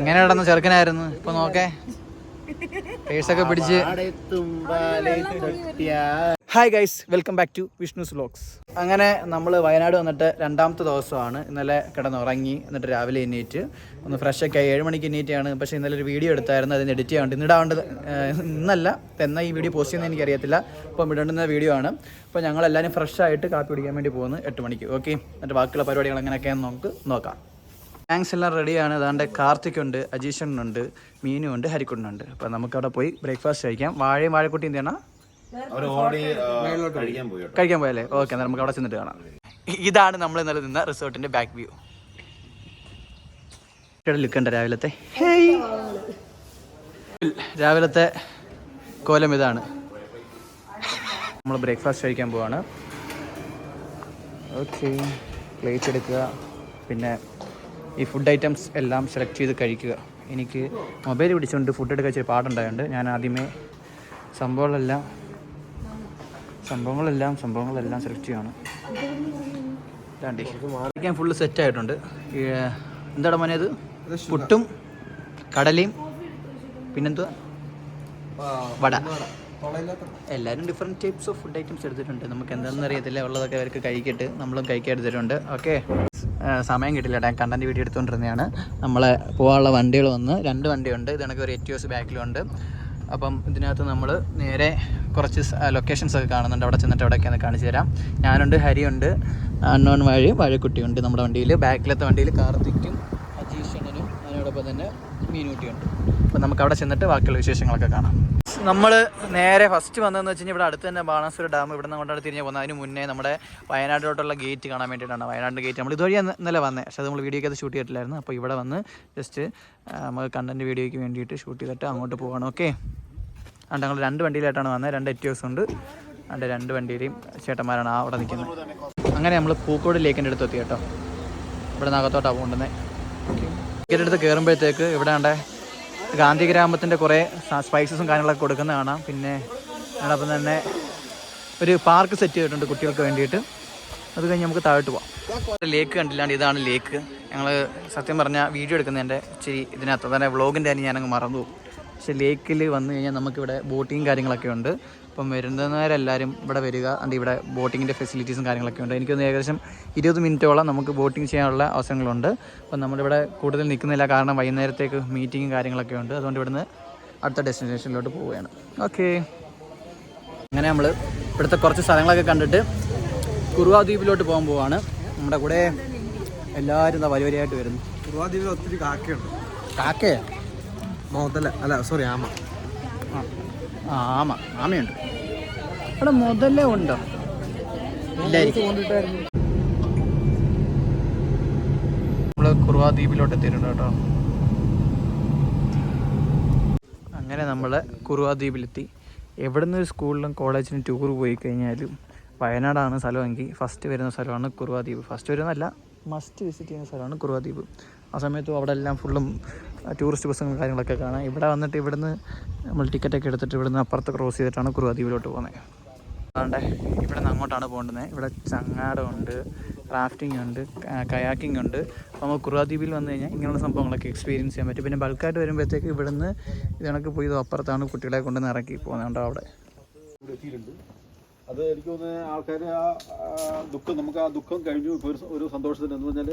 എങ്ങനെ കിടന്ന ചെറുക്കനായിരുന്നു. ഇപ്പൊ നോക്കേ പേഴ്സൊക്കെ പിടിച്ച്. Hi guys, welcome back to Vishnu's vlogs. അങ്ങനെ നമ്മൾ വയനാട് വന്നിട്ട് രണ്ടാമത്തെ ദിവസമാണ്. ഇന്നലെ കിടന്നുറങ്ങി, എന്നിട്ട് രാവിലെ എണ്ണീറ്റ് ഒന്ന് ഫ്രഷൊക്കെ ആയി 7 മണിക്ക് എണ്ണീറ്റാണ്. പക്ഷേ ഇന്നലെ ഒരു വീഡിയോ എടുത്തായിരുന്നു, അതിന് എഡിറ്റ് ചെയ്യാണ്ട് ഇന്നിടാവേണ്ടത് ഇന്നല്ല, എന്നാൽ ഈ വീഡിയോ പോസ്റ്റ് ചെയ്യുന്നത് എനിക്കറിയത്തില്ല. അപ്പം ഇടേണ്ടുന്ന വീഡിയോ ആണ്. അപ്പോൾ ഞങ്ങളെല്ലാവരും ഫ്രഷായിട്ട് കാപ്പി പിടിക്കാൻ വേണ്ടി പോകുന്നു 8 മണിക്ക്. ഓക്കെ, എന്നിട്ട് ബാക്കിയുള്ള പരിപാടികൾ എങ്ങനെയൊക്കെയാണെന്ന് നമുക്ക് നോക്കാം. താങ്ക്സ് എല്ലാം റെഡിയാണ്. അതാണ്ട് കാർത്തിക്കുണ്ട്, അജീഷനുണ്ട്, മീനുണ്ട്, ഹരിക്കുണ്ണുണ്ട്. അപ്പോൾ നമുക്കവിടെ പോയി ബ്രേക്ക്ഫാസ്റ്റ് കഴിക്കാം. വാഴയും വാഴക്കുട്ടി എന്ത് ചെയ്യണം, കഴിക്കാൻ പോയല്ലേ? ഓക്കെ, എന്നാൽ നമുക്ക് അവിടെ ചെന്നിട്ട് കാണാം. ഇതാണ് നമ്മൾ ഇന്നലെ നിന്ന റിസോർട്ടിന്റെ ബാക്ക് വ്യൂ. ലുക്ക് ഉണ്ട് രാവിലത്തെ. രാവിലത്തെ കോലം ഇതാണ്. നമ്മൾ ബ്രേക്ക്ഫാസ്റ്റ് കഴിക്കാൻ പോവാണ്. ഓക്കെ, പ്ലേറ്റ് എടുക്കുക, പിന്നെ ഈ ഫുഡ് ഐറ്റംസ് എല്ലാം സെലക്ട് ചെയ്ത് കഴിക്കുക. എനിക്ക് മൊബൈൽ പിടിച്ചുകൊണ്ട് ഫുഡ് എടുക്കാൻ ഇച്ചിരി പാടുണ്ടായതുകൊണ്ട് ഞാൻ ആദ്യമേ സംഭവങ്ങളെല്ലാം സെലക്ട് ചെയ്യാണ്. ഇതാണ്ടി കഴിക്കാൻ ഫുള്ള് സെറ്റായിട്ടുണ്ട്. എന്താണ് മോനെ ഇത്? പുട്ടും കടലയും പിന്നെന്തുവാ, വട. എല്ലാവരും different types of food items എടുത്തിട്ടുണ്ട്. നമുക്ക് എന്താണെന്ന് അറിയത്തില്ല, ഉള്ളതൊക്കെ അവർക്ക് കഴിക്കിട്ട് നമ്മളും കഴിക്കാൻ എടുത്തിട്ടുണ്ട്. ഓക്കെ, സമയം കിട്ടില്ല, ഞാൻ കണ്ടൻറ്റ് വീഡിയോ എടുത്തുകൊണ്ടിരുന്നതാണ്. നമ്മളെ പോകാനുള്ള വണ്ടികൾ വന്ന് 2 വണ്ടിയുണ്ട്. ഇത് കണക്ക് ഒരു എറ്റിയോസ് ബാക്കിലുണ്ട്. അപ്പം ഇതിനകത്ത് നമ്മൾ നേരെ കുറച്ച് ലൊക്കേഷൻസ് ഒക്കെ കാണുന്നുണ്ട്. അവിടെ ചെന്നിട്ട് എവിടെയൊക്കെയാണെന്ന് കാണിച്ചു തരാം. ഞാനുണ്ട്, ഹരിയുണ്ട്, അണ്ണോൺ വാഴക്കുട്ടിയുണ്ട് നമ്മുടെ വണ്ടിയിൽ. ബാക്കിലത്തെ വണ്ടിയിൽ കാർത്തിക്കും അജീഷനും അതിനോടൊപ്പം തന്നെ മീനൂട്ടിയുണ്ട്. അപ്പം നമുക്ക് അവിടെ ചെന്നിട്ട് ബാക്കിയുള്ള വിശേഷങ്ങളൊക്കെ കാണാം. നമ്മൾ നേരെ ഫസ്റ്റ് വന്നതെന്ന് വെച്ച് കഴിഞ്ഞാൽ ഇവിടെ അടുത്ത് തന്നെ ബാണാസുര ഡാം. ഇവിടെ നിന്ന് കൊണ്ടാണ് തിരിഞ്ഞ് പോകുന്നത്. അതിന് മുന്നേ നമ്മുടെ വയനാട്ടിലോട്ടുള്ള ഗേറ്റ് കാണാൻ വേണ്ടിയിട്ടാണ്. വയനാടിൻ്റെ ഗേറ്റ് നമ്മൾ ഇതുവഴി ഇന്നലെ വന്നത്, പക്ഷേ നമ്മൾ വീഡിയോയ്ക്ക് അത് ഷൂട്ട് ചെയ്തിട്ടില്ലായിരുന്നു. അപ്പോൾ ഇവിടെ വന്ന് ജസ്റ്റ് നമുക്ക് കണ്ടൻറ്റ് വീഡിയോയ്ക്ക് വേണ്ടിയിട്ട് ഷൂട്ട് ചെയ്തിട്ട് അങ്ങോട്ട് പോകണം. ഓക്കെ, അതുകൊണ്ട് ഞങ്ങൾ 2 വണ്ടിയിലായിട്ടാണ് വന്നത്. 2 എറ്റിയോസ് ഉണ്ട്. അതുകൊണ്ട് 2 വണ്ടിയിലെയും ചേട്ടന്മാരാണ് അവിടെ നിൽക്കുന്നത്. അങ്ങനെ നമ്മൾ പൂക്കോട് ലേക്കിൻ്റെ അടുത്ത് എത്തി കേട്ടോ. ഇവിടെ നിന്ന് അകത്തോട്ടാണ് പോകേണ്ടത്. ടിക്കറ്റ് എടുത്ത് കയറുമ്പോഴത്തേക്ക് ഇവിടെ ഉണ്ട് ഗാന്ധി ഗ്രാമത്തിൻ്റെ കുറേ സ്പൈസസും കാര്യങ്ങളൊക്കെ കൊടുക്കുന്ന കാണാം. പിന്നെ അതോടൊപ്പം തന്നെ ഒരു പാർക്ക് സെറ്റ് ചെയ്തിട്ടുണ്ട് കുട്ടികൾക്ക് വേണ്ടിയിട്ട്. അത് കഴിഞ്ഞ് നമുക്ക് താഴോട്ട് പോകാം. ലേക്ക് കണ്ടില്ലാണ്ട് ഇതാണ് ലേക്ക്. ഞങ്ങൾ സത്യം പറഞ്ഞാൽ വീഡിയോ എടുക്കുന്നതിൻ്റെ ഇച്ചിരി ഇതിനകത്ത് തന്നെ വ്ളോഗിൻ്റെ തന്നെ ഞാനങ്ങ് മറന്നു പോകും. പക്ഷേ ലേക്കിൽ വന്നു കഴിഞ്ഞാൽ നമുക്കിവിടെ ബോട്ടിങ് കാര്യങ്ങളൊക്കെ ഉണ്ട്. അപ്പം വരുന്നവരെല്ലാവരും ഇവിടെ വരിക. അതുകൊണ്ട് ഇവിടെ ബോട്ടിങ്ങിൻ്റെ ഫെസിലിറ്റീസും കാര്യങ്ങളൊക്കെ ഉണ്ട്. എനിക്കൊന്ന് ഏകദേശം 20 മിനിറ്റോളം നമുക്ക് ബോട്ടിങ് ചെയ്യാനുള്ള അവസരങ്ങളുണ്ട്. അപ്പം നമ്മളിവിടെ കൂടുതൽ നിൽക്കുന്നില്ല, കാരണം വൈകുന്നേരത്തേക്ക് മീറ്റിങ്ങും കാര്യങ്ങളൊക്കെ ഉണ്ട്. അതുകൊണ്ട് ഇവിടുന്ന് അടുത്ത ഡെസ്റ്റിനേഷനിലോട്ട് പോവുകയാണ്. ഓക്കെ, അങ്ങനെ നമ്മൾ ഇവിടുത്തെ കുറച്ച് സ്ഥലങ്ങളൊക്കെ കണ്ടിട്ട് കുറുവാ ദ്വീപിലോട്ട് പോകാൻ പോവാണ്. നമ്മുടെ കൂടെ എല്ലാവരും എന്താ വരിവരിയായിട്ട് വരുന്നു. കുറുവാ ദ്വീപിൽ ഒത്തിരി കാക്കയുണ്ട്. കാക്കയോ? അല്ല സോറി, ആമ. ആമയുണ്ട് ഇവിടെ. മുതലേ ഉണ്ടോ? ഇല്ലായിരിക്കും. നമ്മള് കുറുവാ ദ്വീപിലോട്ട് എത്തിയിട്ടുണ്ട് കേട്ടോ. അങ്ങനെ നമ്മൾ കുറുവാ ദ്വീപിലെത്തി. എവിടെ നിന്നൊരു സ്കൂളിലും കോളേജിനും ടൂർ പോയി കഴിഞ്ഞാലും വയനാടാണ് സ്ഥലമെങ്കിൽ ഫസ്റ്റ് വരുന്ന സ്ഥലമാണ് കുറുവാ ദ്വീപ്. ഫസ്റ്റ് വരുന്നതല്ല, മസ്റ്റ് വിസിറ്റ് ചെയ്യുന്ന സ്ഥലമാണ് കുറുവാ ദ്വീപ്. ആ സമയത്തും അവിടെ എല്ലാം ഫുള്ളും ടൂറിസ്റ്റ് ബസ്സും കാര്യങ്ങളൊക്കെ കാണാം. ഇവിടെ വന്നിട്ട് ഇവിടുന്ന് നമ്മൾ ടിക്കറ്റൊക്കെ എടുത്തിട്ട് ഇവിടുന്ന് അപ്പുറത്ത് ക്രോസ് ചെയ്തിട്ടാണ് കുറുവാ ദ്വീപിലോട്ട് പോകുന്നത്. അതുകൊണ്ട് ഇവിടെ നിന്ന് അങ്ങോട്ടാണ് പോകേണ്ടത്. ഇവിടെ ചങ്ങാടമുണ്ട്, റാഫ്റ്റിംഗ് ഉണ്ട്, കയാക്കിംഗ് ഉണ്ട്. അപ്പോൾ നമുക്ക് കുറുവാ ദ്വീപിൽ വന്നു കഴിഞ്ഞാൽ ഇങ്ങനെയുള്ള സംഭവങ്ങളൊക്കെ എക്സ്പീരിയൻസ് ചെയ്യാൻ പറ്റും. പിന്നെ ബൾക്കായിട്ട് വരുമ്പോഴത്തേക്ക് ഇവിടുന്ന് ഇതിനൊക്കെ പോയി അപ്പുറത്താണ് കുട്ടികളെ കൊണ്ടുവന്ന് ഇറക്കി പോകുന്നുണ്ടോ അവിടെ. അത് എനിക്ക് തോന്നുന്നത് ആൾക്കാർ നമുക്ക് ആ ദുഃഖം കഴിഞ്ഞു. ഇപ്പോൾ ഒരു സന്തോഷത്തിന് എന്ന് പറഞ്ഞാൽ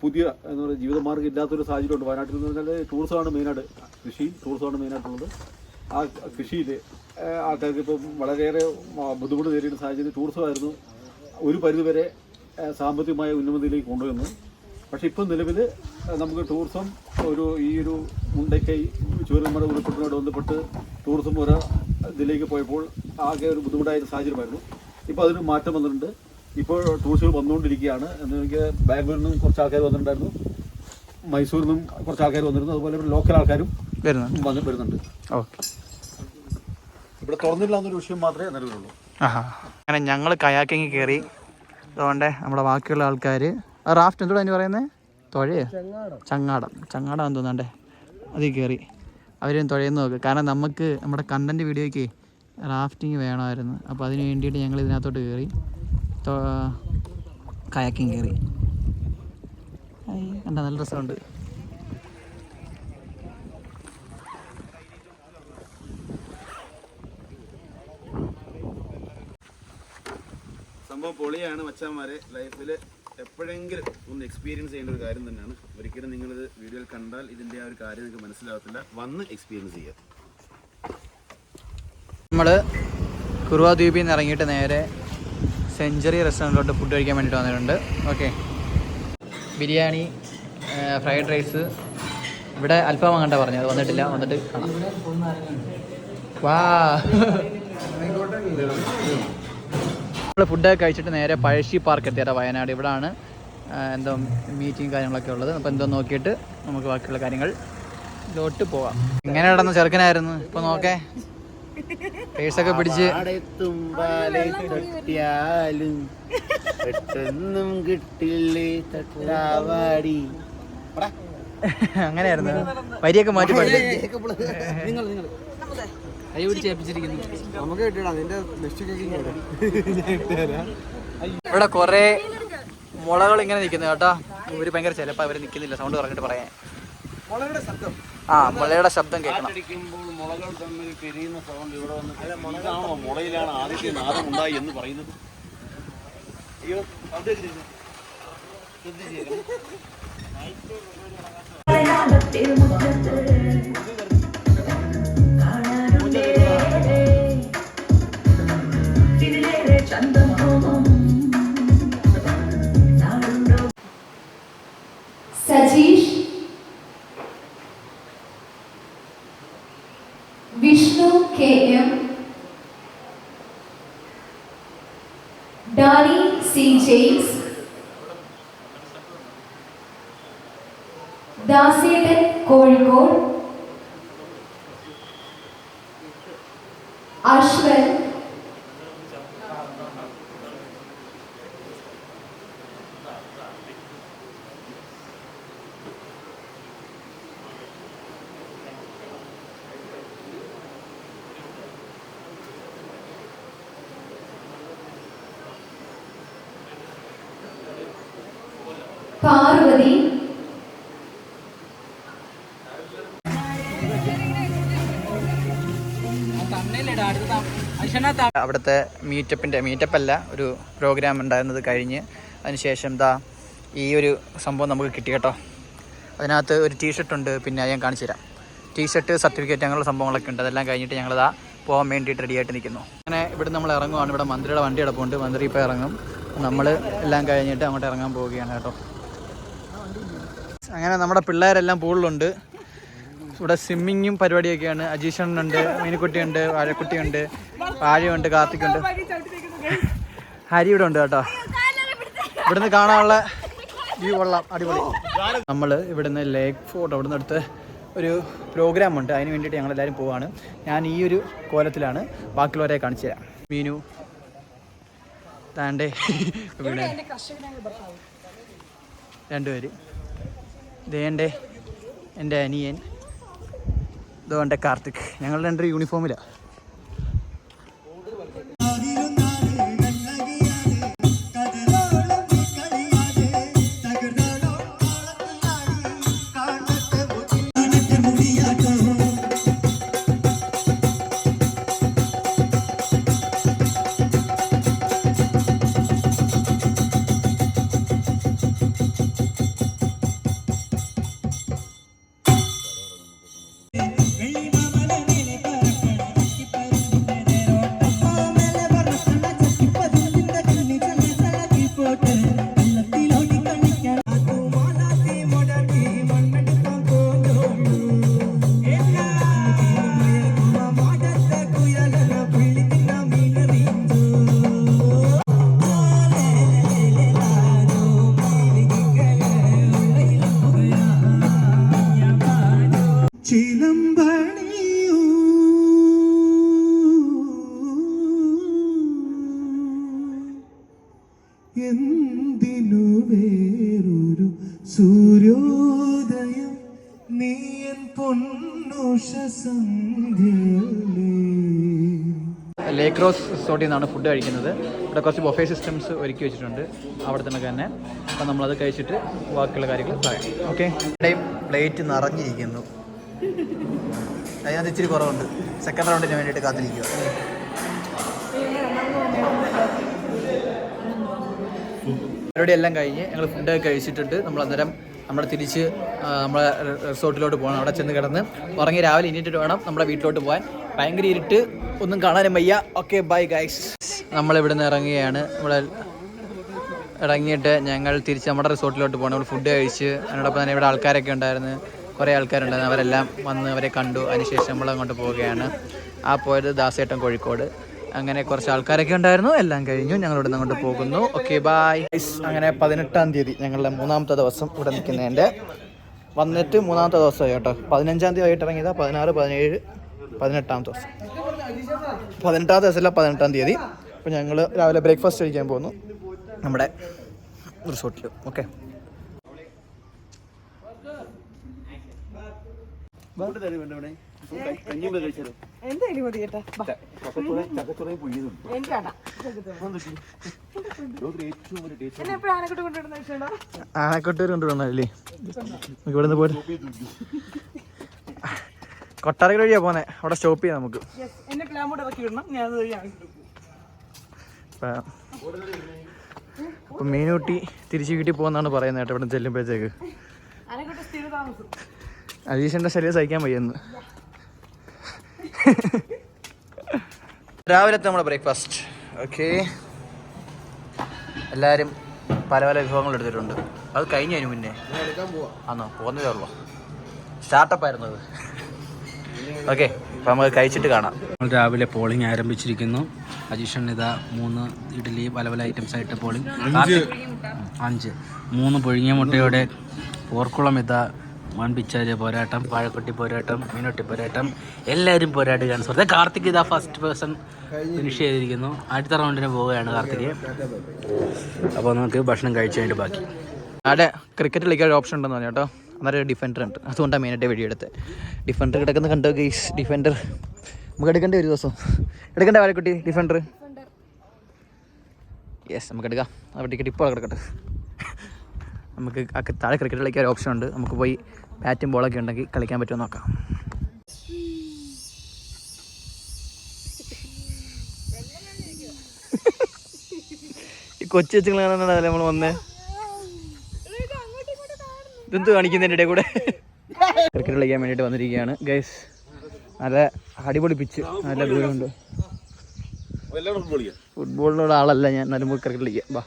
പുതിയ എന്താ പറയുക ജീവിതമാർഗ്ഗം ഇല്ലാത്തൊരു സാഹചര്യമുണ്ട് വയനാട്ടിൽ. എന്ന് പറഞ്ഞാൽ ടൂറിസമാണ് മെയിനായിട്ട്, ടൂറിസമാണ് മെയിനായിട്ടുള്ളത്. ആ കൃഷിയിൽ ആൾക്കാർക്ക് ഇപ്പം വളരെയേറെ ബുദ്ധിമുട്ട് നേരിടുന്ന സാഹചര്യം ടൂറിസമായിരുന്നു ഒരു പരിധിവരെ സാമ്പത്തികമായ ഉന്നമതിയിലേക്ക് കൊണ്ടുവന്നത്. പക്ഷേ ഇപ്പം നിലവിൽ നമുക്ക് ടൂറിസം ഈ ഒരു മുണ്ടക്കൈ ചുവരന്മല ഉരുൾപൊട്ടലിനോട് ബന്ധപ്പെട്ട് ടൂറിസം ഒരു ഇതിലേക്ക് പോയപ്പോൾ ആകെ ഒരു ബുദ്ധിമുട്ടായ സാഹചര്യമായിരുന്നു. ഇപ്പോൾ അതിന് മാറ്റം വന്നിട്ടുണ്ട്. ഇപ്പോൾ ടൂറിസ്റ്റുകൾ വന്നുകൊണ്ടിരിക്കുകയാണ്. എനിക്ക് ബാംഗ്ലൂരിൽ നിന്നും കുറച്ച് ആൾക്കാർ വന്നിട്ടുണ്ടായിരുന്നു, മൈസൂരിൽ നിന്നും കുറച്ച് ആൾക്കാർ വന്നിരുന്നു, അതുപോലെ ലോക്കൽ ആൾക്കാരും വരുന്നുണ്ട്. ഓക്കെ, ഇവിടെ തുറന്നില്ല എന്നൊരു വിഷയം മാത്രമേ നിലവിലുള്ളൂ. അങ്ങനെ ഞങ്ങൾ കയാക്കിങ് കയറി. അതുകൊണ്ട് നമ്മുടെ ബാക്കിയുള്ള ആൾക്കാർ റാഫ്റ്റ് എന്തോടെ അതിന് പറയുന്നത്, തുഴയോ ചങ്ങാടം തോന്നണ്ടേ, അതിൽ കയറി അവരും തുഴയെന്ന് നോക്ക്. കാരണം നമുക്ക് നമ്മുടെ കണ്ടൻറ്റ് വീഡിയോയ്ക്ക് റാഫ്റ്റിങ് വേണമായിരുന്നു. അപ്പോൾ അതിന് വേണ്ടിയിട്ട് ഞങ്ങൾ ഇതിനകത്തോട്ട് കയറി കയാക്കിങ് കയറി. കണ്ട നല്ല രസമുണ്ട്. പൊളിയാണ് മച്ചാന്മാരെ. ലൈഫിൽ എപ്പോഴെങ്കിലും ഒന്ന് എക്സ്പീരിയൻസ് ചെയ്യേണ്ട ഒരു കാര്യം തന്നെയാണ്. ഒരിക്കലും നിങ്ങളിത് വീഡിയോയിൽ കണ്ടാൽ ഇതിൻ്റെ ആ ഒരു കാര്യം നിങ്ങൾക്ക് മനസ്സിലാകത്തില്ല. വന്ന് എക്സ്പീരിയൻസ് ചെയ്യുക. നമ്മൾ കുറുവ ദ്വീപിൽ നിന്ന് ഇറങ്ങിയിട്ട് നേരെ സെഞ്ചുറി റെസ്റ്റോറൻറ്റിലോട്ട് ഫുഡ് കഴിക്കാൻ വേണ്ടിയിട്ട് വന്നിട്ടുണ്ട്. ഓക്കെ, ബിരിയാണി, ഫ്രൈഡ് റൈസ്, ഇവിടെ അൽഫാം കണ്ടാ പറഞ്ഞത്, അത് വന്നിട്ടില്ല, വന്നിട്ട് കാണാം. വാ, നമ്മൾ ഫുഡൊക്കെ കഴിച്ചിട്ട് നേരെ പഴശ്ശി പാർക്ക് എത്തിയാട്ടോ, വയനാട്. ഇവിടാണ് എന്തോ മീറ്റിംഗ് കാര്യങ്ങളൊക്കെ ഉള്ളത്. അപ്പോൾ എന്തോ നോക്കിയിട്ട് നമുക്ക് ബാക്കിയുള്ള കാര്യങ്ങൾ ഇതിലോട്ട് പോകാം. ഇങ്ങനെ നടന്ന ചെറുക്കനായിരുന്നു, ഇപ്പോൾ നോക്കേ പേഴ്സൊക്കെ പിടിച്ച് അങ്ങനെയായിരുന്നു. വരിയൊക്കെ മാറ്റി പഠിച്ചു. ഇവിടെ കൊറേ മുളകൾ ഇങ്ങനെ നിൽക്കുന്നു കേട്ടോ. ഇവര് ഭയങ്കര ചിലപ്പോൾ അവര് നിൽക്കുന്നില്ല, സൗണ്ട് പറഞ്ഞിട്ട് പറയാൻ. ആ, മുളയുടെ ശബ്ദം കേൾക്കണം. മുളകൾ തമ്മിൽ പിരിയുന്ന സൗണ്ട് ഇവിടെ വന്നിട്ടാണോ മുളയിലാണ് ആദ്യത്തെ നാദം ഉണ്ടായി എന്ന് പറയുന്നത്. അയ്യോ, Sajeesh, Vishnu KM, Danny C. James, ദാസേട്ടൻ കോഴിക്കോട്, അശ്വൻ, പാർവതി, അവിടുത്തെ മീറ്റപ്പല്ല ഒരു പ്രോഗ്രാം ഉണ്ടായിരുന്നത് കഴിഞ്ഞ് അതിനുശേഷം ഈ ഒരു സംഭവം നമുക്ക് കിട്ടി കേട്ടോ. അതിനകത്ത് ഒരു ടീഷർട്ട് ഉണ്ട്, പിന്നെ ഞാൻ കാണിച്ചു തരാം. ടീഷർട്ട്, സർട്ടിഫിക്കറ്റ്, അങ്ങനെയുള്ള സംഭവങ്ങളൊക്കെ ഉണ്ട്. അതെല്ലാം കഴിഞ്ഞിട്ട് ഞങ്ങളിതാ പോകാൻ വേണ്ടിയിട്ട് റെഡി ആയിട്ട് നിൽക്കുന്നു. അങ്ങനെ ഇവിടെ നമ്മൾ ഇറങ്ങുവാണ്. ഇവിടെ മന്ത്രിയുടെ വണ്ടി കിടപ്പുണ്ട്, മന്ത്രി ഇപ്പോൾ ഇറങ്ങും. നമ്മൾ എല്ലാം കഴിഞ്ഞിട്ട് അങ്ങോട്ട് ഇറങ്ങാൻ പോവുകയാണ് കേട്ടോ. അങ്ങനെ നമ്മുടെ പിള്ളേരെല്ലാം പൂളിലുണ്ട്. ഇവിടെ സ്വിമ്മിങ്ങും പരിപാടിയൊക്കെയാണ്. അജീഷനുണ്ട്, മീനുക്കുട്ടിയുണ്ട്, വാഴക്കുട്ടിയുണ്ട്, വാഴയുണ്ട്, കാർത്തിക്കുണ്ട്, ഹരി ഇവിടെ ഉണ്ട് കേട്ടോ. ഇവിടുന്ന് കാണാനുള്ള വ്യൂ കൊള്ളാം, അടിപൊളി. നമ്മൾ ഇവിടുന്ന് ലേക്ക് ഫോർട്ട് അവിടുന്ന് അടുത്ത് ഒരു പ്രോഗ്രാം ഉണ്ട്, അതിന് വേണ്ടിയിട്ട് ഞങ്ങളെല്ലാവരും പോവാണ്. ഞാൻ ഈ ഒരു കോലത്തിലാണ്, ബാക്കിയുള്ളവരെ കാണിച്ചു തരാം. മീനു താണ്ടേ ഇവിടെ രണ്ടുപേര്, ദേണ്ടേ എൻ്റെ അനിയൻ, ഇതുകൊണ്ട് കാർത്തിക്. ഞങ്ങൾ രണ്ടൊരു യൂണിഫോമിലാണ്. എന്തിനു വേറൊരു സൂര്യോദയം നീയൻ പൊന്നുഷ സന്ധ്യലേ. ലേക്ക് റോസ് റിസോർട്ടിൽ നിന്നാണ് ഫുഡ് കഴിക്കുന്നത്. ഇവിടെ കുറച്ച് ബൊഫേ സിസ്റ്റംസ് ഒരുക്കി വെച്ചിട്ടുണ്ട് അവിടെ തന്നെ. അപ്പം നമ്മളത് കഴിച്ചിട്ട് ബാക്കിയുള്ള കാര്യങ്ങൾ പറയാം. ഓക്കെ, ഇവിടെയും പ്ലേറ്റ് നിറഞ്ഞിരിക്കുന്നു. അതിനകത്ത് ഇച്ചിരി കുറവുണ്ട്. സെക്കൻഡ് റൗണ്ടിന് വേണ്ടിയിട്ട് കാത്തിരിക്കുക. പരിപാടി എല്ലാം കഴിഞ്ഞ് ഞങ്ങൾ ഫുഡൊക്കെ കഴിച്ചിട്ടുണ്ട്. നമ്മൾ അന്നേരം നമ്മുടെ തിരിച്ച് നമ്മളെ റിസോർട്ടിലോട്ട് പോകണം. അവിടെ ചെന്ന് കിടന്ന് ഉറങ്ങി രാവിലെ എണീറ്റിട്ട് വേണം നമ്മുടെ വീട്ടിലോട്ട് പോകാൻ. ഭയങ്കര ഇരുട്ട്, ഒന്നും കാണാനും വയ്യ. Okay bye guys. നമ്മളിവിടെ നിന്ന് ഇറങ്ങുകയാണ്. ഇവിടെ ഇറങ്ങിയിട്ട് ഞങ്ങൾ തിരിച്ച് നമ്മുടെ റിസോർട്ടിലോട്ട് പോകണം. നമ്മൾ ഫുഡ് കഴിച്ച് അതിനോടൊപ്പം തന്നെ ഇവിടെ ആൾക്കാരൊക്കെ ഉണ്ടായിരുന്നു, കുറേ ആൾക്കാരുണ്ടായിരുന്നു. അവരെല്ലാം വന്ന് അവരെ കണ്ടു. അതിനുശേഷം നമ്മൾ അങ്ങോട്ട് പോവുകയാണ്. ആ പോയത് ദാസേട്ടൻ കോഴിക്കോട്. അങ്ങനെ കുറച്ച് ആൾക്കാരൊക്കെ ഉണ്ടായിരുന്നു. എല്ലാം കഴിഞ്ഞു, ഞങ്ങളിവിടെ നിന്ന് അങ്ങോട്ട് പോകുന്നു. Okay bye. അങ്ങനെ 18-ാം തീയതി ഞങ്ങളുടെ 3ാമത്തെ ദിവസം ഇവിടെ നിൽക്കുന്നതിൻ്റെ വന്നിട്ട് 3ാമത്തെ ദിവസമായി കേട്ടോ. 15-ാം തീയതി ആയിട്ട് ഇറങ്ങിയതാ. 16, 17, 18-ാം ദിവസം. 18-ാം ദിവസമല്ല, 18-ാം തീയതി. അപ്പോൾ ഞങ്ങൾ രാവിലെ ബ്രേക്ക്ഫാസ്റ്റ് കഴിക്കാൻ പോകുന്നു നമ്മുടെ റിസോർട്ടിൽ. ഓക്കെ ആനക്കൊട്ടൂർ കൊണ്ടുവന്നല്ലേ ഇവിടുന്ന് പോയിട്ട് കൊട്ടാരക്കര വഴിയാ പോന്നെ. അവിടെ സ്റ്റോപ്പ് ചെയ്യാം നമുക്ക്. അപ്പൊ മീനൂട്ടി തിരിച്ചു വീട്ടിൽ പോകുന്നാണ് പറയുന്നത് കേട്ടോ. ഇവിടെ ചെല്ലുമ്പോഴത്തേക്ക് അജീഷന്റെ ശരീരം സഹിക്കാൻ വയ്യെന്ന്. രാവിലത്തെ നമ്മുടെ ബ്രേക്ക്ഫാസ്റ്റ്. ഓക്കെ, എല്ലാവരും പല പല വിഭവങ്ങൾ എടുത്തിട്ടുണ്ട്. അത് കഴിഞ്ഞതിന് മുന്നേ ആണോ പോകുന്നതേ ഉള്ളൂ. സ്റ്റാർട്ടപ്പ് ആയിരുന്നു അത്. ഓക്കെ, അപ്പോൾ നമുക്ക് കഴിച്ചിട്ട് കാണാം. നമ്മൾ രാവിലെ പോളിംഗ് ആരംഭിച്ചിരിക്കുന്നു. അജീഷൻ ഇതാ 3 ഇഡ്ഡലി പല പല ഐറ്റംസ് ആയിട്ട് പോളിംഗ്. 5 3 പുഴുങ്ങിയ മുട്ടയോടെ പോർക്കുളം ഇതാ മൺപിച്ചാര് പോരാട്ടം, വാഴക്കുട്ടി പോരാട്ടം, മീനൊട്ടി പോരാട്ടം, എല്ലാവരും പോരാടുകയാണ്. സുഹൃത്തെ കാർത്തിക് ഇതാ ഫസ്റ്റ് പേഴ്സൺ ഫിനിഷ് ചെയ്തിരിക്കുന്നു. അടുത്ത റൗണ്ടിന് പോവുകയാണ് കാർത്തിക്. അപ്പോൾ നമുക്ക് ഭക്ഷണം കഴിച്ചു കഴിഞ്ഞിട്ട് ബാക്കി. അവിടെ ക്രിക്കറ്റ് കളിക്കാൻ ഒരു ഓപ്ഷൻ ഉണ്ടെന്ന് പറഞ്ഞു കേട്ടോ. അന്നേരം ഡിഫൻഡർ ഉണ്ട്, അതുകൊണ്ടാണ് മെയിനായിട്ട് വീഡിയോ എടുത്തത്. ഡിഫൻഡർ കിടക്കുന്ന കണ്ടോ ഗൈസ്. ഡിഫൻഡർ നമുക്ക് എടുക്കേണ്ട ഒരു ദിവസം എടുക്കണ്ടേ വാഴക്കുട്ടി ഡിഫൻഡർ? യെസ്, നമുക്ക് എടുക്കാം. അവിടെ ടിക്കറ്റ് ഇപ്പോൾ കിടക്കട്ടെ. നമുക്ക് താഴെ ക്രിക്കറ്റ് കളിക്കാൻ ഒരു ഓപ്ഷൻ ഉണ്ട്. നമുക്ക് പോയി ബാറ്റും ബോളൊക്കെ ഉണ്ടെങ്കിൽ കളിക്കാൻ പറ്റുമോ നോക്കാം. ഈ കൊച്ചു വെച്ചുകൾ കാണാനാണ് നമ്മൾ വന്നേ. ഇതെന്ത് കാണിക്കുന്നതിൻ്റെ ഇടയിൽ കൂടെ ക്രിക്കറ്റ് കളിക്കാൻ വേണ്ടിയിട്ട് വന്നിരിക്കുകയാണ് ഗൈസ്. നല്ല അടിപൊളി പിച്ച്, നല്ല ദൂരമുണ്ട്. ഫുട്ബോളിനുള്ള ആളല്ല ഞാൻ, എന്നാലും ക്രിക്കറ്റ് കളിക്കാം. ബാ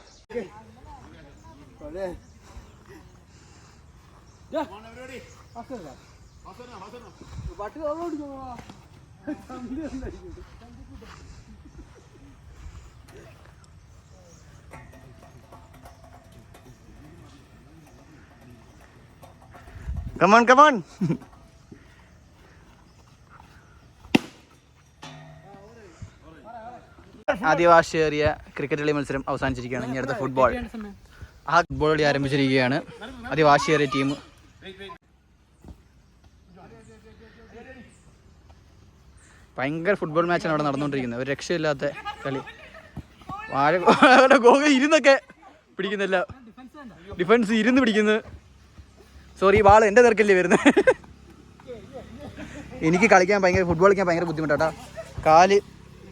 കമോൺ കമോൺ. ആദിവാസിയേറിയ ക്രിക്കറ്റ് കളി മത്സരം അവസാനിച്ചിരിക്കുകയാണ്. ഇനി അടുത്ത ഫുട്ബോൾ. ആ ഫുട്ബോൾ കളി ആരംഭിച്ചിരിക്കുകയാണ്. ആദിവാസിയേറിയ ടീം ഭയങ്കര ഫുട്ബോൾ മാച്ചാണ് അവിടെ നടന്നുകൊണ്ടിരിക്കുന്നത്. ഒരു രക്ഷയില്ലാത്ത കളി. ഗോഗ ഇരുന്നൊക്കെ പിടിക്കുന്നില്ല, ഡിഫൻസ് ഇരുന്ന് പിടിക്കുന്നു. സോറി, ബാൾ എൻ്റെ തിരക്കല്ലേ വരുന്നത്. എനിക്ക് കളിക്കാൻ ഭയങ്കര ഫുട്ബോൾ കളിക്കാൻ ഭയങ്കര ബുദ്ധിമുട്ടാട്ടോ. കാല്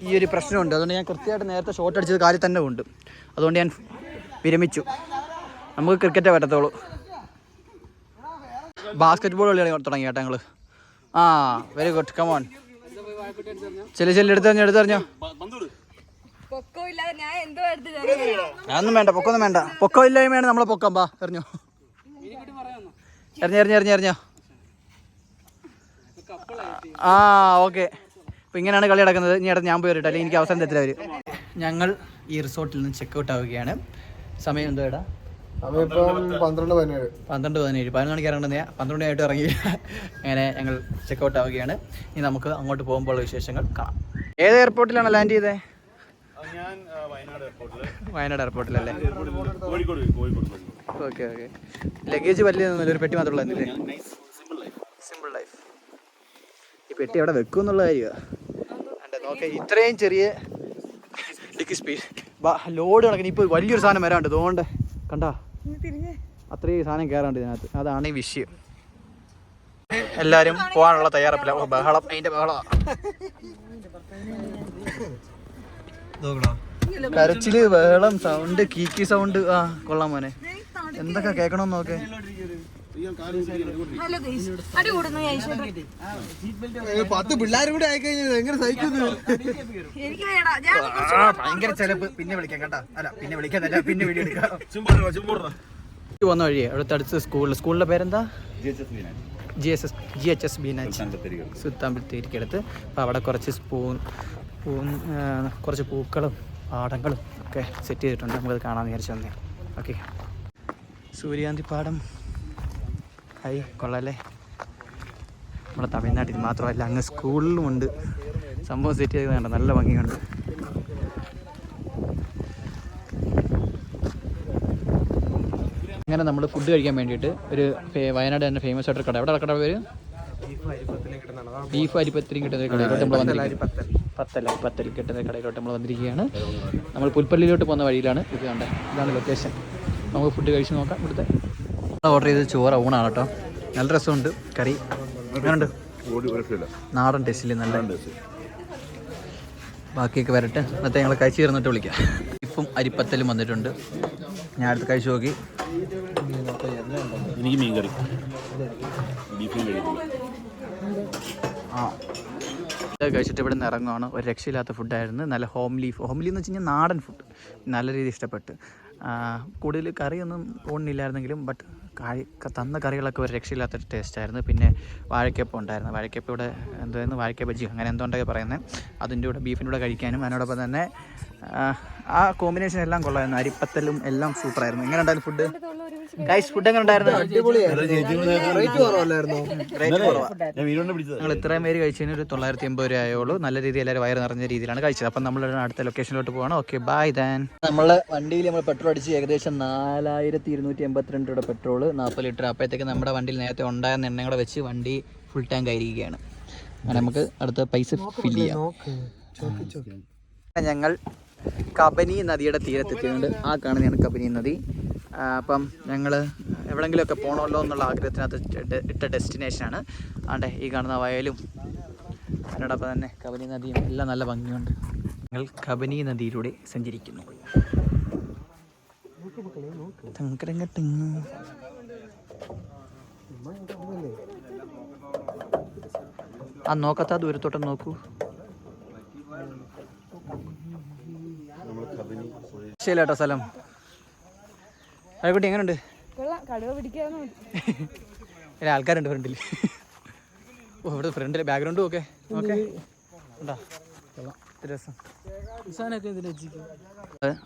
ഈ ഒരു പ്രശ്നമുണ്ട്. അതുകൊണ്ട് ഞാൻ കൃത്യമായിട്ട് നേരത്തെ ഷോട്ട് അടിച്ചത് കാലിൽ തന്നെ ഉണ്ട്. അതുകൊണ്ട് ഞാൻ വിരമിച്ചു. നമുക്ക് ക്രിക്കറ്റേ പറ്റത്തുള്ളൂ. ബാസ്കറ്റ് ബോൾ കളി തുടങ്ങി കേട്ടോ ഞങ്ങൾ. ആ വെരി ഗുഡ്, കമോൺ. ചെല്ലി എടുത്തെറിഞ്ഞോ. അതൊന്നും വേണ്ട, പൊക്കൊന്നും വേണ്ട. പൊക്കം ഇല്ലായ്മയാണ് നമ്മളെ പൊക്കം. ബാ എറിഞ്ഞോ, എറിഞ്ഞോ. ആ ഓക്കെ, അപ്പോൾ ഇങ്ങനെയാണ് കളി നടക്കുന്നത്. ഇനി അടുത്ത് ഞാൻ പോയി വരട്ടെ, അല്ലെങ്കിൽ എനിക്ക് അവസരം തെറ്റില്ല അവർ. ഞങ്ങൾ ഈ റിസോർട്ടിൽ നിന്ന് ചെക്കൗട്ട് ആവുകയാണ്. സമയം എന്തോ ഇടാ? 12:17. 11 മണിക്ക് ഇറങ്ങുന്നത്. 12 മണിയായിട്ട് ഇറങ്ങി. അങ്ങനെ ഞങ്ങൾ ചെക്കൗട്ട് ആവുകയാണ്. ഇനി നമുക്ക് അങ്ങോട്ട് പോകുമ്പോൾ വിശേഷങ്ങൾ കാണാം. ഏത് എയർപോർട്ടിലാണ് ലാൻഡ് ചെയ്തത്? വയനാട് എയർപോർട്ടിലല്ലേ? ഓക്കെ. ലഗേജ് വലിയൊന്നുമില്ല, ഒരു പെട്ടി മാത്രമേ ഉള്ളൂ. Simple life. ഈ പെട്ടി അവിടെ വെക്കും എന്നുള്ള കാര്യമാണ്. നോക്കെ ഇത്രയും ചെറിയ ഡിക്കി സ്പീഡ് ലോഡ് കണക്കിന്. ഇപ്പോൾ വലിയൊരു സാധനം വരാണ്ട് തോണ്ട് കണ്ടാ, അത്രയും സാധനം കയറാണ്ട് ഇതിനകത്ത്. അതാണ് ഈ വിഷയം. എല്ലാവരും പോകാനുള്ള തയ്യാറെടുപ്പില്ല. ബഹളം, അതിൻ്റെ ബഹളമാണ്. കരച്ചില്, വേളം, സൗണ്ട്, കീക്കി സൗണ്ട്. ആ കൊള്ളാം മോനെ, എന്തൊക്കെ കേൾക്കണമെന്ന് നോക്കെ. പത്ത് പിള്ളേരും കൂടെ ആയിക്കഴിഞ്ഞാൽ എങ്ങനെ സഹിക്കുന്നു? ഭയങ്കര ചെലപ്പ്. പിന്നെ വിളിക്കാം കേട്ടാ. അല്ല പിന്നെ വിളിക്കാന്നല്ല, പിന്നെ വീഡിയോ എടുക്കാം. വന്ന വഴിയേ അവിടുത്തെ അടുത്ത് സ്കൂളിന്റെ പേരെന്താ? GHS ബീനാച്ച്, സുൽത്താൻബത്തേരിക്കടുത്ത്. അപ്പോൾ അവിടെ കുറച്ച് കുറച്ച് പൂക്കളും പാടങ്ങളും ഒക്കെ സെറ്റ് ചെയ്തിട്ടുണ്ട്. നമുക്കത് കാണാൻ വിചാരിച്ചു വന്നേ. ഓക്കെ, സൂര്യകാന്തി പാടം. ഹൈ, കൊള്ളാല്ലേ. നമ്മുടെ തമിഴ്നാട്ടിൽ മാത്രമല്ല അങ്ങ് സ്കൂളിലും ഉണ്ട് സംഭവം സെറ്റ് ചെയ്ത്. കണ്ട നല്ല ഭംഗിയുണ്ട്. അങ്ങനെ നമ്മൾ ഫുഡ് കഴിക്കാൻ വേണ്ടിയിട്ട് ഒരു വയനാട് തന്നെ ഫേമസ് ആയിട്ടൊരു കട. എവിടെ കട പേര്? ബീഫ് അരിപ്പത്തിരിയും കിട്ടുന്ന കടയിലോട്ട് നമ്മൾ വന്നിരിക്കുകയാണ്. പത്തൽ കിട്ടുന്ന കടയിലോട്ട് നമ്മൾ വന്നിരിക്കുകയാണ്. നമ്മൾ പുൽപ്പള്ളിയിലോട്ട് പോകുന്ന വഴിയിലാണ് ഇത്. കണ്ടേ, ഇതാണ് ലൊക്കേഷൻ. നമുക്ക് ഫുഡ് കഴിച്ച് നോക്കാം. ഇവിടുത്തെ ഓർഡർ ചെയ്ത് ചോറ് ഊണാണ് കേട്ടോ. നല്ല രസമുണ്ട്. കറി എങ്ങനെയുണ്ട്? നാടൻ ടേസ്റ്റിൽ നല്ല. ബാക്കിയൊക്കെ വരട്ടെ. ഇന്നത്തെ ഞങ്ങൾ കഴിച്ച് തീർന്നിട്ട് വിളിക്കാം. ബീഫും അരിപ്പത്തലും വന്നിട്ടുണ്ട്. ഞാൻ അടുത്ത് കഴിച്ച് നോക്കി. എനിക്ക് മീൻ കറി, ബീഫും കഴിച്ചിട്ട് ഇവിടെ നിന്ന് ഇറങ്ങുവാണ്. ഒരു രക്ഷയില്ലാത്ത ഫുഡായിരുന്നു. നല്ല ഹോംലി എന്ന് വെച്ച് കഴിഞ്ഞാൽ നാടൻ ഫുഡ്. നല്ല രീതിയിൽ ഇഷ്ടപ്പെട്ട്. കൂടുതൽ കറിയൊന്നും ഊണില്ലായിരുന്നെങ്കിലും ബട്ട് തന്ന കറികളൊക്കെ ഒരു രക്ഷയില്ലാത്തൊരു ടേസ്റ്റായിരുന്നു. പിന്നെ വാഴക്കപ്പം ഉണ്ടായിരുന്നു. വാഴക്കപ്പം ഇവിടെ എന്തായിരുന്നു, വാഴക്ക ബജ്ജി അങ്ങനെ എന്തോ ഉണ്ടെങ്കിൽ പറയുന്നത്. അതിൻ്റെ കൂടെ ബീഫിൻ്റെ കൂടെ കഴിക്കാനും അതിനോടൊപ്പം തന്നെ ആ കോമ്പിനേഷൻ എല്ലാം കൊള്ളായിരുന്നു. അരിപ്പത്തലും എല്ലാം സൂപ്പറായിരുന്നു. എങ്ങനെ ഉണ്ടായിരുന്നു ഫുഡ്? ഗൈസ്, ഫുഡ് എങ്ങനെ ഉണ്ടായിരുന്നു? ഞങ്ങൾ ഇത്രയും പേര് കഴിച്ചതിന് ഒരു 980 രൂപ ആയുള്ളൂ. നല്ല രീതിയിൽ എല്ലാവരും വയറ് നിറഞ്ഞ രീതിയിലാണ് കഴിച്ചത്. അപ്പം നമ്മൾ അടുത്ത ലൊക്കേഷനിലോട്ട് പോകണം. Okay, bye then. നമ്മളെ വണ്ടിയിൽ നമ്മൾ പെട്രോൾ അടിച്ച് ഏകദേശം 4282 രൂപയുടെ പെട്രോൾ, 40 ലിറ്റർ. അപ്പോഴത്തേക്ക് നമ്മുടെ വണ്ടിയിൽ നേരത്തെ ഉണ്ടായിരുന്ന എണ്ണ കൂടെ വെച്ച് വണ്ടി ഫുൾ ടാങ്ക് ആയിരിക്കുകയാണ്. അങ്ങനെ നമുക്ക് അടുത്ത പൈസ ഫില്ല് ചെയ്യാം. ഞങ്ങൾ കബനി നദിയുടെ തീരത്തെത്തിയിട്ടുണ്ട്. ആ കാണുന്നതാണ് കബനി നദി. അപ്പം ഞങ്ങൾ എവിടെയെങ്കിലുമൊക്കെ പോകണമല്ലോ എന്നുള്ള ആഗ്രഹത്തിനകത്ത് ഇട്ട ഡെസ്റ്റിനേഷനാണ്. ആണ്ടെ ഈ കാണുന്ന വയലും അതിനോടൊപ്പം തന്നെ കബനി നദിയും എല്ലാം നല്ല ഭംഗിയുണ്ട്. ഞങ്ങൾ കബനി നദിയിലൂടെ സഞ്ചരിക്കുന്നു. ആ നോക്കത്താ ദൂരത്തോട്ടം നോക്കൂ. ശരി കേട്ടോ സ്ഥലം. അഴക്കുട്ടി എങ്ങനെയുണ്ട്? ആൾക്കാരുണ്ട് ഫ്രണ്ടിൽ. ഓ, ഇവിടെ ഫ്രണ്ടിൽ ബാക്ക്ഗ്രൗണ്ടും ഒക്കെ ഓക്കെ ഉണ്ടോ? രസം.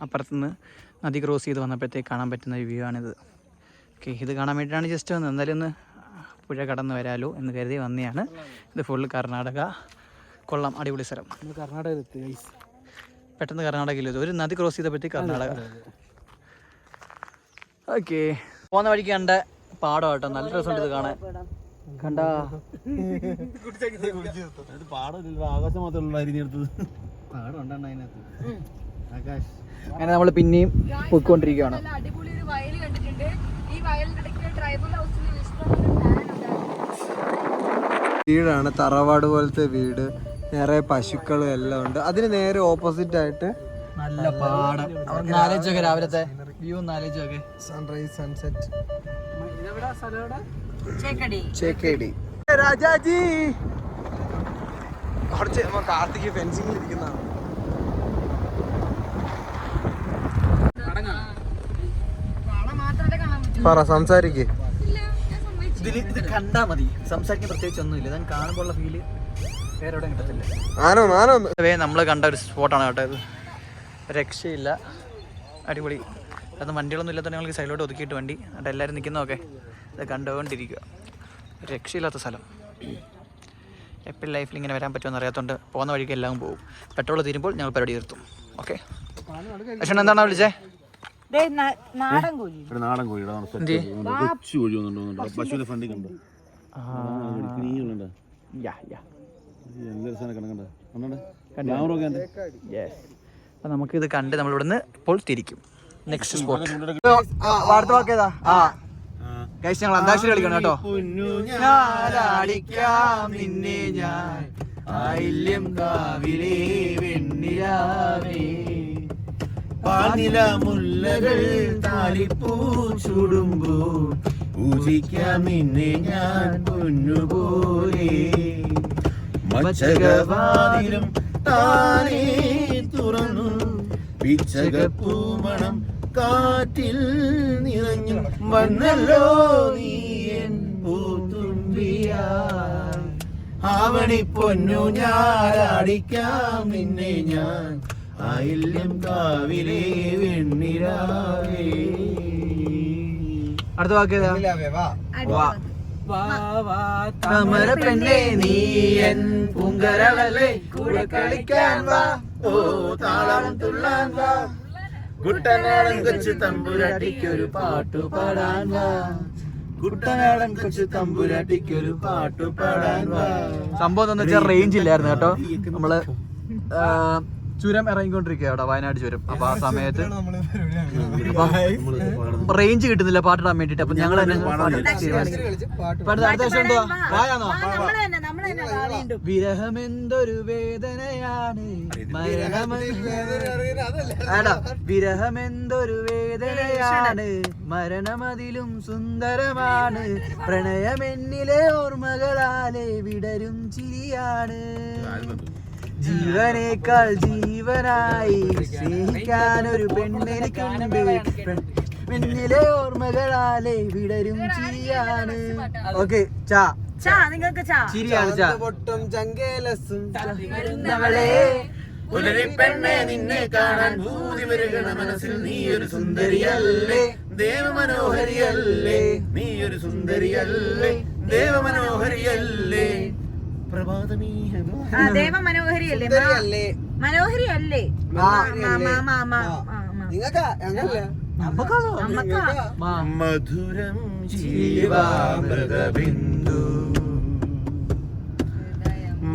അപ്പുറത്തുനിന്ന് നദി ക്രോസ് ചെയ്ത് വന്നപ്പോഴത്തേക്ക് കാണാൻ പറ്റുന്ന ഒരു വ്യൂ ആണിത്. ഓക്കെ, ഇത് കാണാൻ വേണ്ടിയിട്ടാണ് ജസ്റ്റ് വന്നത്. എന്തായാലും ഒന്ന് പുഴ കടന്ന് വരാലോ എന്ന് കരുതി വന്നെയാണ്. ഇത് ഫുള്ള് കർണാടക. കൊള്ളാം, അടിപൊളി സ്ഥലം. കർണാടക പെട്ടെന്ന് കർണാടകയിൽ ഒരു നദി ക്രോസ് ചെയ്തപ്പോഴത്തേക്ക് കർണാടക. ഓക്കെ, പോകുന്ന വഴിക്ക് കണ്ട പാടം കേട്ടോ. നല്ല രസമുണ്ട് ഇത് കാണാൻ. കണ്ടാ ആകാശം മാത്രമല്ല അങ്ങനെ നമ്മൾ പിന്നെയും പോയിക്കൊണ്ടിരിക്കുകയാണ്. വീടാണ്, തറവാട് പോലത്തെ വീട്. നിറയെ പശുക്കളും എല്ലാം ഉണ്ട്. അതിന് നേരെ ഓപ്പോസിറ്റ് ആയിട്ട് നല്ല പാടം. ആലോചിച്ചൊക്കെ രാവിലത്തെ വ്യൂ ഒന്ന് ആലോചിച്ചൊക്കെ. Sunrise, sunset. ചേക്കടി. രാജാജി കുറച്ച് കാർത്തിക് ഫെൻസിംഗിൽ ഇരിക്കുന്നതാണ്. പറ, സംസാരിക്കേ. ഇത് കണ്ടാ മതി, സംസാരിക്കാൻ പ്രത്യേകിച്ച് ഒന്നുമില്ല. ഇതാണ് കാണുമ്പോഴുള്ള ഫീല് വേറെ എവിടെ കിട്ടത്തില്ല. നമ്മൾ കണ്ട ഒരു സ്പോട്ടാണ് കേട്ടോ ഇത്. രക്ഷയില്ല, അടിപൊളി. അത് വണ്ടികളൊന്നും ഇല്ലാത്ത ഞങ്ങൾക്ക് സൈഡിലോട്ട് ഒതുക്കിയിട്ട് വണ്ടി എന്നിട്ട് എല്ലാവരും നിൽക്കുന്നതൊക്കെ ഇത് കണ്ടുകൊണ്ടിരിക്കുക. രക്ഷയില്ലാത്ത സ്ഥലം. എപ്പോഴും ലൈഫിൽ ഇങ്ങനെ വരാൻ പറ്റുമെന്ന് അറിയാത്തതുകൊണ്ട് പോകുന്ന വഴിക്ക് എല്ലാം പോകും. പെട്രോൾ തീരുമ്പോൾ ഞങ്ങൾ പരിപാടി നിർത്തും. ഓക്കെ, പക്ഷേ എന്താണ് വിളിച്ചേ? നാടൻ കോഴിയുടെ കൊച്ചു കോഴി വന്നിട്ടുണ്ടോ? പശുവിന്റെ ഫ്രണ്ടിൽ കണ്ടോ? അപ്പം നമുക്കിത് കണ്ട് നമ്മളിവിടുന്ന് ഇപ്പോൾ തിരിക്കും. നെക്സ്റ്റ് സ്പോട്ട് അടുത്ത വാക്കേതാ? ഗൈസ്, ഞങ്ങൾ അന്താക്ഷരി കളിക്കണം കേട്ടോ. നിന്നെ ഞാൻ ആയില്യം കാവിലേ വെണ്ണിലാവേ പാനില മുല്ലകൾ താലിപ്പൂ ചൂടുമ്പോൾ പൂജിക്കാം നിന്നെ ഞാൻ പൊന്നുപോലെ. മച്ചകവാതിലും താനേ തുറന്നു പിച്ചകപ്പൂമണം കാറ്റിൽ നിറഞ്ഞു വന്നല്ലോ നീ എൻ പൂത്തുമ്പിയായി. ആവണി പൊന്നു ഞാടിക്കാം നിന്നെ ഞാൻ ആയില്യം കാവിലെ വെണ്ണിരാവേ. അടുത്ത വാക്ക് ഏതാ? താമര പെണ്ണേ നീ എൻ പൂങ്കരളല്ലേ കൂടെ കളിക്കാൻ വാ. ഓ താളം തുള്ളാൻ വാ. കുട്ടനാടൻ കൊച്ചു തമ്പുരാട്ടിക്കൊരു പാട്ടു പാടാൻ വാ. കുട്ടനാടൻ കൊച്ചു തമ്പുരാട്ടിക്കൊരു പാട്ടു പാടാൻ വാ. സംഭവം എന്ന് വെച്ചാൽ റേഞ്ച് ഇല്ലായിരുന്നു കേട്ടോ. നമ്മള് ചുരം ഇറങ്ങിക്കൊണ്ടിരിക്കുക അവിടെ, വയനാട് ചുരം. അപ്പൊ ആ സമയത്ത് റേഞ്ച് കിട്ടുന്നില്ല പാട്ടിടാൻ വേണ്ടിട്ട്. അപ്പൊ ഞങ്ങൾ തന്നെ വിരഹമെന്തൊരു വേദനയാണ് വിരഹമെന്തൊരു വേദനയാണ് മരണമതിലും സുന്ദരമാണ് പ്രണയമെന്നിലെ ഓർമ്മകളാലെ വിടരും ചിരിയാണ് ജീവനേക്കാൾ ജീവനായി സ്നേഹിക്കാൻ ഒരു പെണ്ണെനിക്കുണ്ട് പെണ്ണിലെ ഓർമ്മകളാലെ വിടരും ചിരിയാണ്. ഓക്കെ ചിരിയാണ് പൊട്ടും ചങ്കേലസും പെണ്ണെ നിന്നെ കാണാൻ ഭൂതി വരുകണ മനസ്സിൽ നീ ഒരു സുന്ദരിയല്ലേ ദേവമനോഹരിയല്ലേ നീ ഒരു സുന്ദരിയല്ലേ ദേവമനോഹരിയല്ലേ പ്രഭാതമീ ദേവമനോഹരിയല്ലേ മനോഹരിയല്ലേ മധുരം ജീവാമൃതബിന്ദു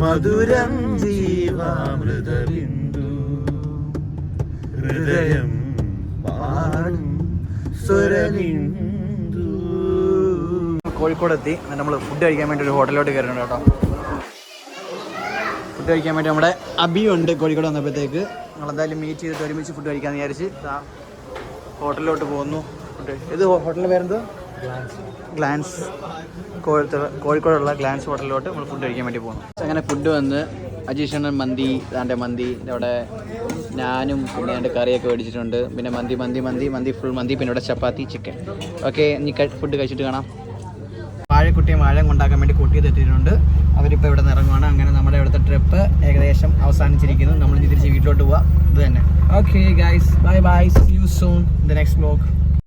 മധുരം ജീവാമൃതബിന്ദു ഹൃദയം പാടും സ്വരബിന്ദു. കോഴിക്കോട് എത്തി. നമ്മൾ ഫുഡ് കഴിക്കാൻ വേണ്ടി ഒരു ഹോട്ടലിലോട്ട് കയറുന്നുണ്ട് കേട്ടോ. ഫുഡ് കഴിക്കാൻ വേണ്ടി നമ്മുടെ അബിയുണ്ട് കോഴിക്കോട് വന്നപ്പോഴത്തേക്ക്. നമ്മളെന്തായാലും മീറ്റ് ചെയ്തിട്ട് ഒരുമിച്ച് ഫുഡ് കഴിക്കാമെന്ന് വിചാരിച്ച് ഹോട്ടലിലോട്ട് പോകുന്നു. ഫുഡ് ഇത് ഹോട്ടലിൻ്റെ പേരെന്തോ? ഗ്ലാൻസ്. കോഴിക്കോടുള്ള ഗ്ലാൻസ് ഹോട്ടലിലോട്ട് നമ്മൾ ഫുഡ് കഴിക്കാൻ വേണ്ടി പോകുന്നു. അങ്ങനെ ഫുഡ് വന്ന് അജീഷണ്ണൻ മന്തി, ഇതാണ്ട് മന്തി, അവിടെ ഞാനും പിന്നെ എൻ്റെ കറിയൊക്കെ മേടിച്ചിട്ടുണ്ട്. പിന്നെ മന്തി ഫുൾ മന്തി, പിന്നെ ഇവിടെ ചപ്പാത്തി ചിക്കൻ. ഓക്കെ, ഇനി ഫുഡ് കഴിച്ചിട്ട് കാണാം. വാഴക്കുട്ടിയെ വാഴം കൊണ്ടാക്കാൻ വേണ്ടി കൊട്ടിയെത്തിയിട്ടുണ്ട്. അവരിപ്പോൾ ഇവിടെ നിന്ന് ഇറങ്ങുവാണ്. അങ്ങനെ നമ്മുടെ ഇവിടുത്തെ ട്രിപ്പ് ഏകദേശം അവസാനിച്ചിരിക്കുന്നു. നമ്മൾ തിരിച്ച് വീട്ടിലോട്ട് പോവാം. ഇത് തന്നെ. Okay guys, bye bye, see you soon in the next vlog.